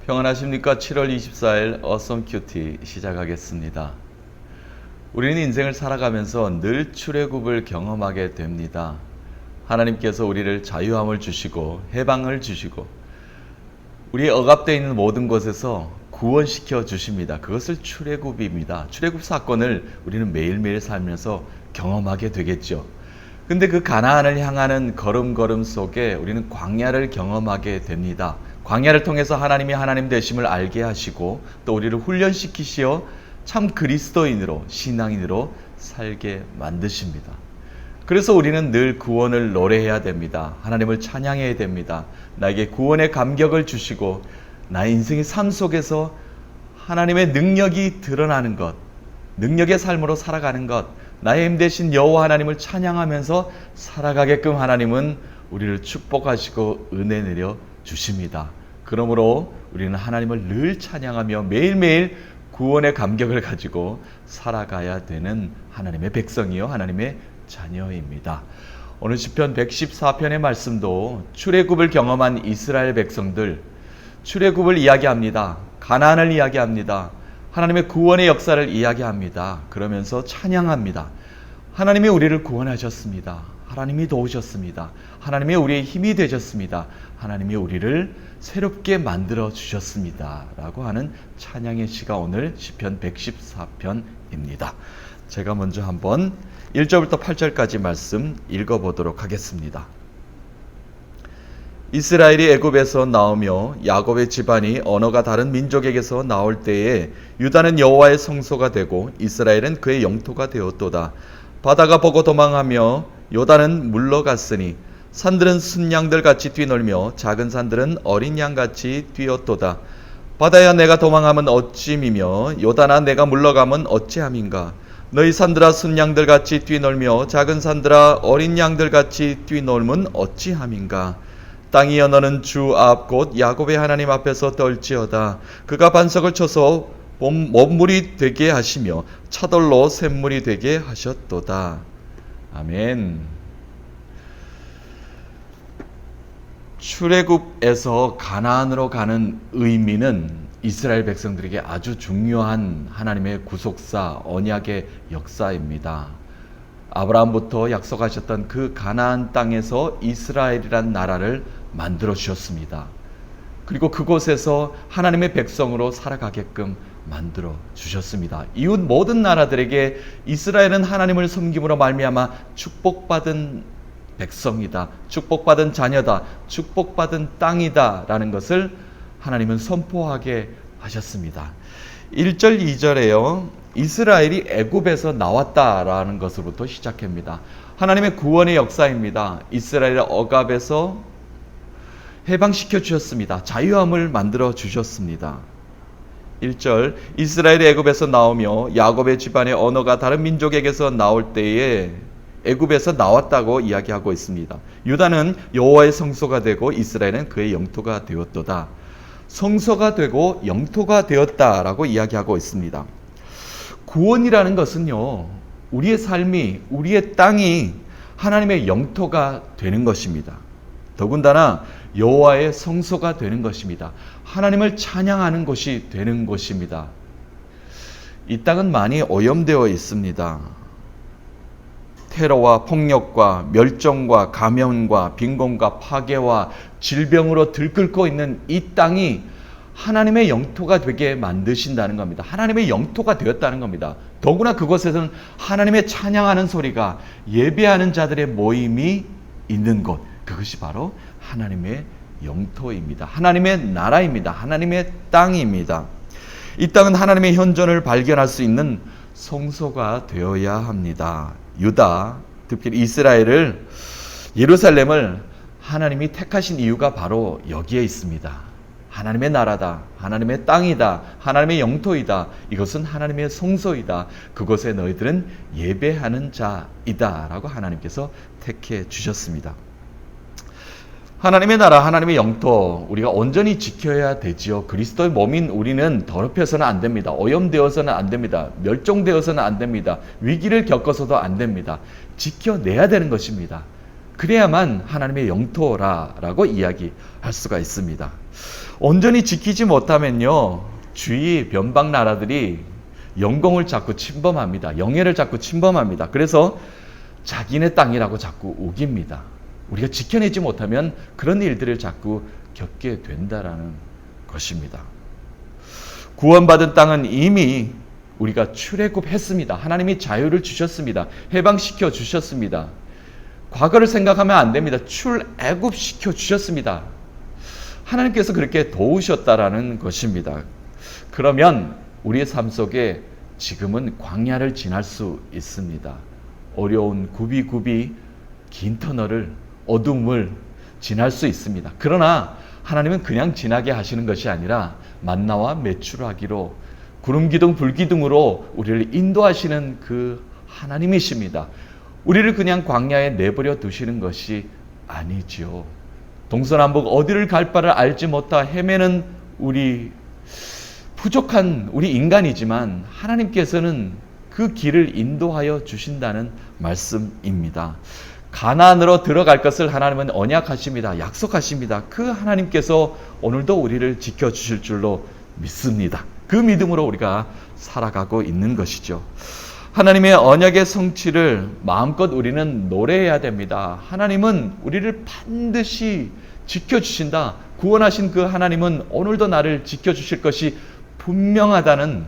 평안하십니까? 7월 24일 어썸 큐티 시작하겠습니다. 우리는 인생을 살아가면서 늘 출애굽을 경험하게 됩니다. 하나님께서 우리를 자유함을 주시고 해방을 주시고 우리의 억압되어 있는 모든 것에서 구원시켜 주십니다. 그것을 출애굽입니다. 출애굽 사건을 우리는 매일매일 살면서 경험하게 되겠죠. 근데 그 가나안을 향하는 걸음걸음 속에 우리는 광야를 경험하게 됩니다. 광야를 통해서 하나님이 하나님 되심을 알게 하시고 또 우리를 훈련시키시어 참 그리스도인으로 신앙인으로 살게 만드십니다. 그래서 우리는 늘 구원을 노래해야 됩니다. 하나님을 찬양해야 됩니다. 나에게 구원의 감격을 주시고 나의 인생의 삶 속에서 하나님의 능력이 드러나는 것, 능력의 삶으로 살아가는 것, 나의 힘 대신 여호와 하나님을 찬양하면서 살아가게끔 하나님은 우리를 축복하시고 은혜 내려 주십니다. 그러므로 우리는 하나님을 늘 찬양하며 매일매일 구원의 감격을 가지고 살아가야 되는 하나님의 백성이요 하나님의 자녀입니다. 오늘 시편 114편의 말씀도 출애굽을 경험한 이스라엘 백성들, 출애굽을 이야기합니다. 가나안을 이야기합니다. 하나님의 구원의 역사를 이야기합니다. 그러면서 찬양합니다. 하나님이 우리를 구원하셨습니다. 하나님이 도우셨습니다. 하나님이 우리의 힘이 되셨습니다. 하나님이 우리를 새롭게 만들어 주셨습니다. 라고 하는 찬양의 시가 오늘 시편 114편입니다. 제가 먼저 한번 1절부터 8절까지 말씀 읽어보도록 하겠습니다. 이스라엘이 애굽에서 나오며 야곱의 집안이 언어가 다른 민족에게서 나올 때에 유다는 여호와의 성소가 되고 이스라엘은 그의 영토가 되었도다. 바다가 보고 도망하며 요단은 물러갔으니 산들은 순양들 같이 뛰놀며 작은 산들은 어린 양 같이 뛰었도다. 바다야 내가 도망하면 어찌미며 요단아 내가 물러가면 어찌함인가. 너희 산들아 순양들 같이 뛰놀며 작은 산들아 어린 양들 같이 뛰놀면 어찌함인가. 땅이여 너는 주 앞 곧 야곱의 하나님 앞에서 떨지어다. 그가 반석을 쳐서 먼물이 되게 하시며 차돌로 샘물이 되게 하셨도다. 아멘. 출애굽에서 가나안으로 가는 의미는 이스라엘 백성들에게 아주 중요한 하나님의 구속사, 언약의 역사입니다. 아브라함부터 약속하셨던 그 가나안 땅에서 이스라엘이란 나라를 만들어 주셨습니다. 그리고 그곳에서 하나님의 백성으로 살아가게끔 만들어 주셨습니다. 이웃 모든 나라들에게 이스라엘은 하나님을 섬김으로 말미암아 축복받은 백성이다, 축복받은 자녀다, 축복받은 땅이다 라는 것을 하나님은 선포하게 하셨습니다. 1절 2절에요 이스라엘이 애굽에서 나왔다라는 것으로부터 시작합니다. 하나님의 구원의 역사입니다. 이스라엘의 억압에서 해방시켜 주셨습니다. 자유함을 만들어 주셨습니다. 1절 이스라엘이 애굽에서 나오며 야곱의 집안의 언어가 다른 민족에게서 나올 때에 애굽에서 나왔다고 이야기하고 있습니다. 유다는 여호와의 성소가 되고 이스라엘은 그의 영토가 되었도다. 성소가 되고 영토가 되었다라고 이야기하고 있습니다. 구원이라는 것은요, 우리의 삶이, 우리의 땅이 하나님의 영토가 되는 것입니다. 더군다나 여호와의 성소가 되는 것입니다. 하나님을 찬양하는 곳이 되는 곳입니다. 이 땅은 많이 오염되어 있습니다. 테러와 폭력과 멸종과 감염과 빈곤과 파괴와 질병으로 들끓고 있는 이 땅이 하나님의 영토가 되게 만드신다는 겁니다. 하나님의 영토가 되었다는 겁니다. 더구나 그곳에서는 하나님의 찬양하는 소리가, 예배하는 자들의 모임이 있는 곳, 그것이 바로 하나님의 영토입니다. 하나님의 나라입니다. 하나님의 땅입니다. 이 땅은 하나님의 현존을 발견할 수 있는 성소가 되어야 합니다. 유다, 특히 이스라엘을, 예루살렘을 하나님이 택하신 이유가 바로 여기에 있습니다. 하나님의 나라다, 하나님의 땅이다, 하나님의 영토이다, 이것은 하나님의 성소이다, 그곳에 너희들은 예배하는 자이다 라고 하나님께서 택해 주셨습니다. 하나님의 나라, 하나님의 영토, 우리가 온전히 지켜야 되지요. 그리스도의 몸인 우리는 더럽혀서는 안 됩니다. 오염되어서는 안 됩니다. 멸종되어서는 안 됩니다. 위기를 겪어서도 안 됩니다. 지켜내야 되는 것입니다. 그래야만 하나님의 영토라고 이야기할 할 수가 있습니다. 온전히 지키지 못하면요, 주위 변방 나라들이 영공을 자꾸 침범합니다. 영해를 자꾸 침범합니다. 그래서 자기네 땅이라고 자꾸 우깁니다. 우리가 지켜내지 못하면 그런 일들을 자꾸 겪게 된다라는 것입니다. 구원받은 땅은 이미 우리가 출애굽했습니다. 하나님이 자유를 주셨습니다. 해방시켜 주셨습니다. 과거를 생각하면 안 됩니다. 출애굽시켜 주셨습니다. 하나님께서 그렇게 도우셨다라는 것입니다. 그러면 우리의 삶 속에 지금은 광야를 지날 수 있습니다. 어려운 굽이굽이 긴 터널을, 어둠을 지날 수 있습니다. 그러나 하나님은 그냥 지나게 하시는 것이 아니라 만나와 메추라기로 구름기둥 불기둥으로 우리를 인도하시는 그 하나님이십니다. 우리를 그냥 광야에 내버려 두시는 것이 아니죠. 동서남북 어디를 갈 바를 알지 못하 헤매는 우리 부족한 우리 인간이지만 하나님께서는 그 길을 인도하여 주신다는 말씀입니다. 가나안으로 들어갈 것을 하나님은 언약하십니다. 약속하십니다. 그 하나님께서 오늘도 우리를 지켜주실 줄로 믿습니다. 그 믿음으로 우리가 살아가고 있는 것이죠. 하나님의 언약의 성취를 마음껏 우리는 노래해야 됩니다. 하나님은 우리를 반드시 지켜주신다. 구원하신 그 하나님은 오늘도 나를 지켜주실 것이 분명하다는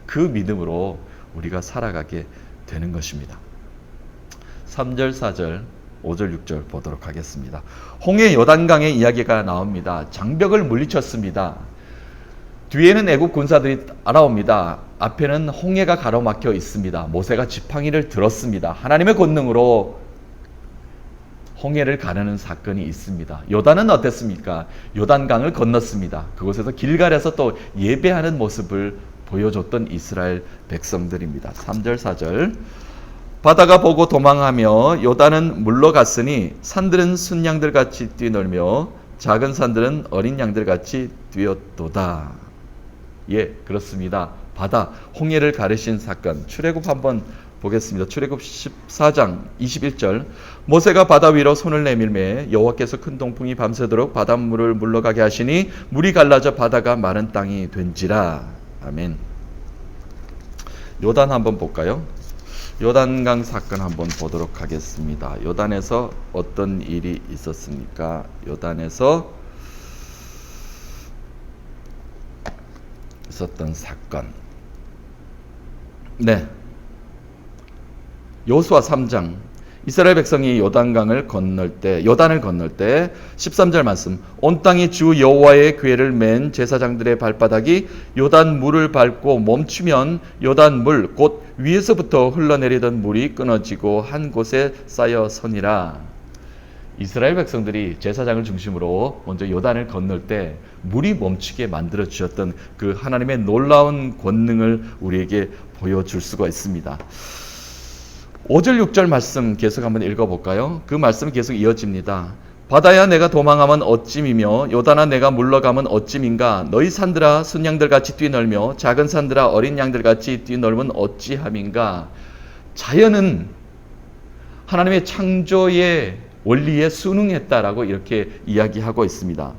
그 믿음으로 우리가 살아가게 되는 것입니다. 3절, 4절, 5절, 6절 보도록 하겠습니다. 홍해 요단강의 이야기가 나옵니다. 장벽을 물리쳤습니다. 뒤에는 애국 군사들이 알아옵니다. 앞에는 홍해가 가로막혀 있습니다. 모세가 지팡이를 들었습니다. 하나님의 권능으로 홍해를 가르는 사건이 있습니다. 요단은 어땠습니까? 요단강을 건넜습니다. 그곳에서 길갈에서 또 예배하는 모습을 보여줬던 이스라엘 백성들입니다. 3절, 4절. 바다가 보고 도망하며 요단은 물러갔으니 산들은 순양들같이 뛰놀며 작은 산들은 어린 양들같이 뛰었도다. 예, 그렇습니다. 바다, 홍해를 가르신 사건. 출애굽 한번 보겠습니다. 출애굽 14장 21절. 모세가 바다 위로 손을 내밀매 여호와께서 큰 동풍이 밤새도록 바닷물을 물러가게 하시니 물이 갈라져 바다가 마른 땅이 된지라. 아멘. 요단 한번 볼까요? 요단강 사건 한번 보도록 하겠습니다. 요단에서 어떤 일이 있었습니까? 요단에서 있었던 사건. 네. 여호수아 3장. 이스라엘 백성이 요단을 건널 때 13절 말씀. 온 땅이 주 여호와의 궤를 맨 제사장들의 발바닥이 요단 물을 밟고 멈추면 요단 물 곧 위에서부터 흘러내리던 물이 끊어지고 한 곳에 쌓여 서니라. 이스라엘 백성들이 제사장을 중심으로 먼저 요단을 건널 때 물이 멈추게 만들어 주셨던 그 하나님의 놀라운 권능을 우리에게 보여줄 수가 있습니다. 5절 6절 말씀 계속 한번 읽어볼까요? 그 말씀이 계속 이어집니다. 바다야 내가 도망하면 어찜이며 요단아 내가 물러가면 어찜인가. 너희 산들아 순양들같이 뛰놀며 작은 산들아 어린 양들같이 뛰놀면 어찌함인가. 자연은 하나님의 창조의 원리에 순응했다라고 이렇게 이야기하고 있습니다.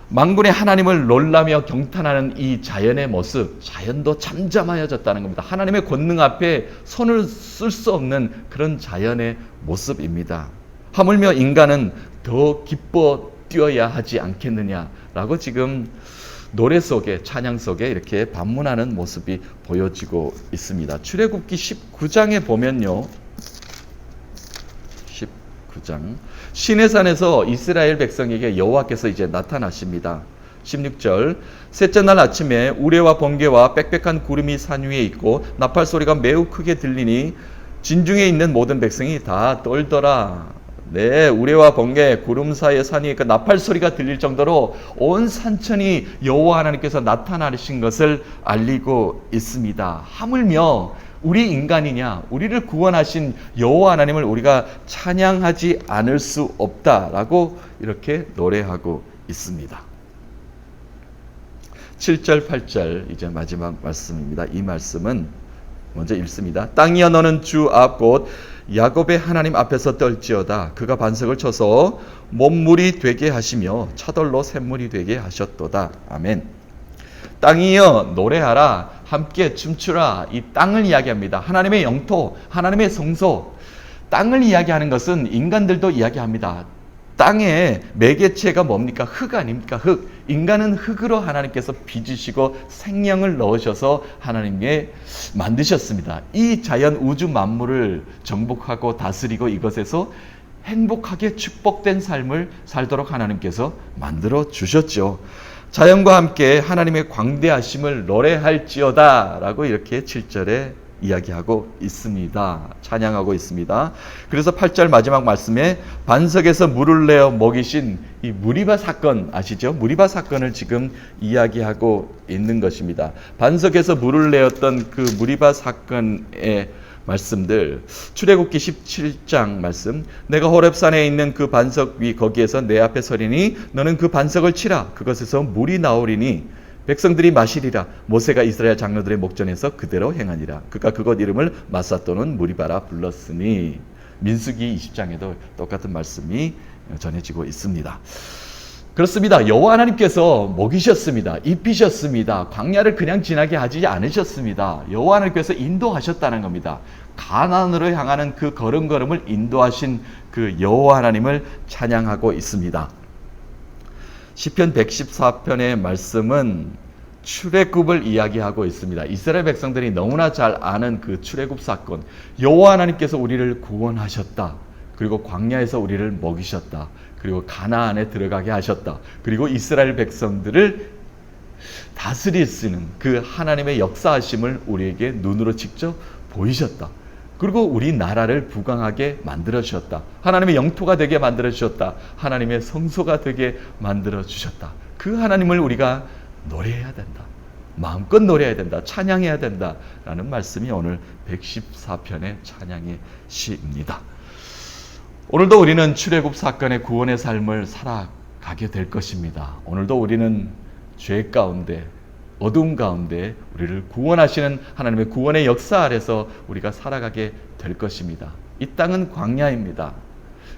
만군의 하나님을 놀라며 경탄하는 이 자연의 모습, 자연도 잠잠하여졌다는 겁니다. 하나님의 권능 앞에 손을 쓸 수 없는 그런 자연의 모습입니다. 하물며 인간은 더 기뻐 뛰어야 하지 않겠느냐라고 지금 노래 속에, 찬양 속에 이렇게 반문하는 모습이 보여지고 있습니다. 출애굽기 19장에 보면요. 19장. 시내산에서 이스라엘 백성에게 여호와께서 이제 나타나십니다. 16절. 셋째 날 아침에 우레와 번개와 빽빽한 구름이 산 위에 있고 나팔 소리가 매우 크게 들리니 진중에 있는 모든 백성이 다 떨더라. 네, 우레와 번개, 구름 사이에 산이 그 나팔 소리가 들릴 정도로 온 산천이 여호와 하나님께서 나타나신 것을 알리고 있습니다. 하물며 우리 인간이냐, 우리를 구원하신 여호와 하나님을 우리가 찬양하지 않을 수 없다라고 이렇게 노래하고 있습니다. 7절, 8절 이제 마지막 말씀입니다. 이 말씀은 먼저 읽습니다. 땅이여 너는 주 앞 곧 야곱의 하나님 앞에서 떨지어다. 그가 반석을 쳐서 몸물이 되게 하시며 차돌로 샘물이 되게 하셨도다. 아멘. 땅이여 노래하라, 함께 춤추라. 이 땅을 이야기합니다. 하나님의 영토, 하나님의 성소. 땅을 이야기하는 것은 인간들도 이야기합니다. 땅의 매개체가 뭡니까? 흙 아닙니까? 흙. 인간은 흙으로 하나님께서 빚으시고 생명을 넣으셔서 하나님께 만드셨습니다. 이 자연 우주 만물을 정복하고 다스리고 이것에서 행복하게 축복된 삶을 살도록 하나님께서 만들어 주셨죠. 자연과 함께 하나님의 광대하심을 노래할지어다 라고 이렇게 7절에 이야기하고 있습니다. 찬양하고 있습니다. 그래서 8절 마지막 말씀에 반석에서 물을 내어 먹이신 이 무리바 사건 아시죠? 무리바 사건을 지금 이야기하고 있는 것입니다. 반석에서 물을 내었던 그 무리바 사건의 말씀들, 출애굽기 17장 말씀, 내가 호렙산에 있는 그 반석 위 거기에서 내 앞에 서리니 너는 그 반석을 치라. 그것에서 물이 나오리니 백성들이 마시리라. 모세가 이스라엘 장로들의 목전에서 그대로 행하니라. 그가 그곳 이름을 마사 또는 무리바라 불렀으니. 민수기 20장에도 똑같은 말씀이 전해지고 있습니다. 그렇습니다. 여호와 하나님께서 먹이셨습니다. 입히셨습니다. 광야를 그냥 지나게 하지 않으셨습니다. 여호와 하나님께서 인도하셨다는 겁니다. 가나안으로 향하는 그 걸음걸음을 인도하신 그 여호와 하나님을 찬양하고 있습니다. 시편 114편의 말씀은 출애굽을 이야기하고 있습니다. 이스라엘 백성들이 너무나 잘 아는 그 출애굽 사건. 여호와 하나님께서 우리를 구원하셨다. 그리고 광야에서 우리를 먹이셨다. 그리고 가나안에 들어가게 하셨다. 그리고 이스라엘 백성들을 다스릴 수 있는 그 하나님의 역사하심을 우리에게 눈으로 직접 보이셨다. 그리고 우리 나라를 부강하게 만들어 주셨다. 하나님의 영토가 되게 만들어 주셨다. 하나님의 성소가 되게 만들어 주셨다. 그 하나님을 우리가 노래해야 된다. 마음껏 노래해야 된다. 찬양해야 된다. 라는 말씀이 오늘 114편의 찬양의 시입니다. 오늘도 우리는 출애굽 사건의 구원의 삶을 살아가게 될 것입니다. 오늘도 우리는 죄 가운데, 어두움 가운데 우리를 구원하시는 하나님의 구원의 역사 아래서 우리가 살아가게 될 것입니다. 이 땅은 광야입니다.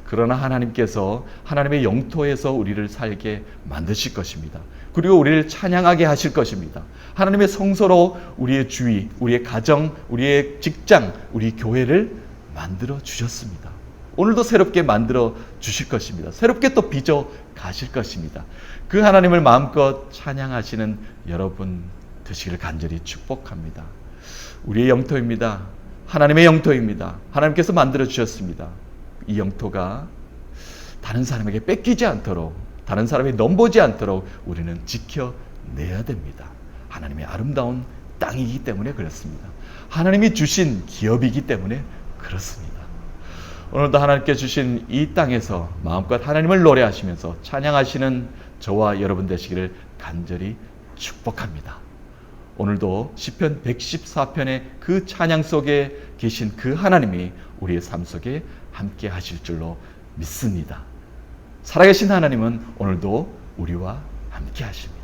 그러나 하나님께서 하나님의 영토에서 우리를 살게 만드실 것입니다. 그리고 우리를 찬양하게 하실 것입니다. 하나님의 성소로 우리의 주위, 우리의 가정, 우리의 직장, 우리 교회를 만들어 주셨습니다. 오늘도 새롭게 만들어 주실 것입니다. 새롭게 또 빚어 가실 것입니다. 그 하나님을 마음껏 찬양하시는 여러분 되시기를 간절히 축복합니다. 우리의 영토입니다. 하나님의 영토입니다. 하나님께서 만들어 주셨습니다. 이 영토가 다른 사람에게 뺏기지 않도록, 다른 사람이 넘보지 않도록 우리는 지켜내야 됩니다. 하나님의 아름다운 땅이기 때문에 그렇습니다. 하나님이 주신 기업이기 때문에 그렇습니다. 오늘도 하나님께 주신 이 땅에서 마음껏 하나님을 노래하시면서 찬양하시는 저와 여러분 되시기를 간절히 축복합니다. 오늘도 시편 114편의 그 찬양 속에 계신 그 하나님이 우리의 삶 속에 함께 하실 줄로 믿습니다. 살아계신 하나님은 오늘도 우리와 함께 하십니다.